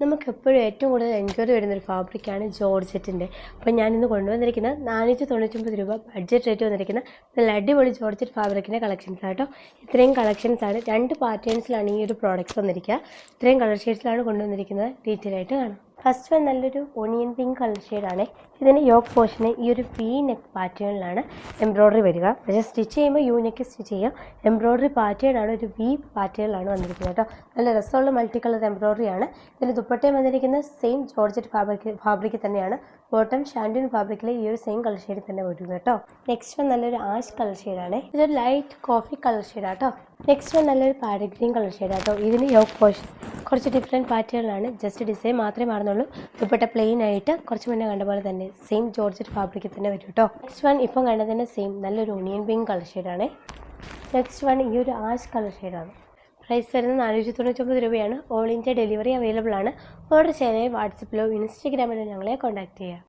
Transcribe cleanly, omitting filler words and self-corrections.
നമുക്കെപ്പോഴും ഏറ്റവും കൂടുതൽ എൻക്വയറി വരുന്നൊരു ഫാബ്രിക്കാണ് ജോർജറ്റിൻ്റെ. അപ്പോൾ ഞാനിന്ന് കൊണ്ടുവന്നിരിക്കുന്നത് 499 രൂപ ബഡ്ജറ്റ് റേറ്റ് വന്നിരിക്കുന്ന നല്ല അടിപൊളി ജോർജറ്റ് ഫാബ്രിക്കിൻ്റെ കളക്ഷൻസ് ആട്ടോ. ഇത്രയും കളക്ഷൻസാണ്, 2 പാറ്റേൺസിലാണ് ഈ ഒരു പ്രോഡക്റ്റ്സ് വന്നിരിക്കുക. ഇത്രയും കളർ ഷെയ്ഡ്സിലാണ് കൊണ്ടുവന്നിരിക്കുന്നത്. ഡീറ്റെയിൽ ആയിട്ട് കാണാം. ഫസ്റ്റ് വൺ നല്ലൊരു ഓണിയൻ പിങ്ക് കളർ ഷെയ്ഡാണ്. ഇതിന് യോക്ക് പോർഷന് ഈ ഒരു വി നെക്ക് പാറ്റേണിലാണ് എംബ്രോയ്ഡറി വരിക. പക്ഷേ സ്റ്റിച്ച് ചെയ്യുമ്പോൾ യു നെക്ക് സ്റ്റിച്ച് ചെയ്യാം. എംബ്രോയ്ഡറി പാറ്റേണാണ് ഒരു വി പാറ്റേണിലാണ് വന്നിരിക്കുന്നത് കേട്ടോ. നല്ല രസമുള്ള മൾട്ടി കളർ എംബ്രോയ്ഡറി ആണ്. ഇതിന് ദുപ്പട്ടയും വന്നിരിക്കുന്ന സെയിം ജോർജറ്റ് ഫാബ്രിക് തന്നെയാണ്. ബോട്ടം ഷാൻഡൂൺ ഫാബ്രിക്കിൽ ഈ ഒരു സെയിം കളർ ഷെയ്ഡ് തന്നെ വരും കേട്ടോ. നെക്സ്റ്റ് വൺ നല്ലൊരു ആഷ് കളർ ഷെയ്ഡാണ്. ഇതൊരു ലൈറ്റ് കോഫി കളർ ഷെയ്ഡാട്ടോ. നെക്സ്റ്റ് വൺ നല്ലൊരു പാരറ്റ് ഗ്രീൻ കളർ ഷെയ്ഡാട്ടോ. ഇതിന് യോക്ക് പോർഷൻ കുറച്ച് ഡിഫറെൻറ്റ് പാറ്റേണിലാണ്, ജസ്റ്റ് ഡിസൈൻ മാത്രമേ മാറുന്നുള്ളൂ. ദുപ്പട്ട പ്ലെയിൻ ആയിട്ട് കുറച്ച് മുന്നേ കണ്ട പോലെ തന്നെ സെയിം ജോർജറ്റ് ഫാബ്രിക്കിൽ തന്നെ വരും കേട്ടോ. നെക്സ്റ്റ് വൺ ഇപ്പം കണ്ടതിൻ്റെ സെയിം നല്ലൊരു ഓണിയൻ പിങ്ക് കളർ ഷെയ്ഡാണ്. നെക്സ്റ്റ് വൺ ഈ ഒരു ആഷ് കളർ ഷെയ്ഡാണ്. പ്രൈസ് വരുന്നത് 499 രൂപയാണ്. ഓൾ ഇന്ത്യ ഡെലിവറി അവൈലബിൾ ആണ്. ഓർഡർ ചെയ്യാനായി വാട്സപ്പിലോ ഇൻസ്റ്റഗ്രാമിലോ ഞങ്ങളെ കോൺടാക്ട് ചെയ്യുക.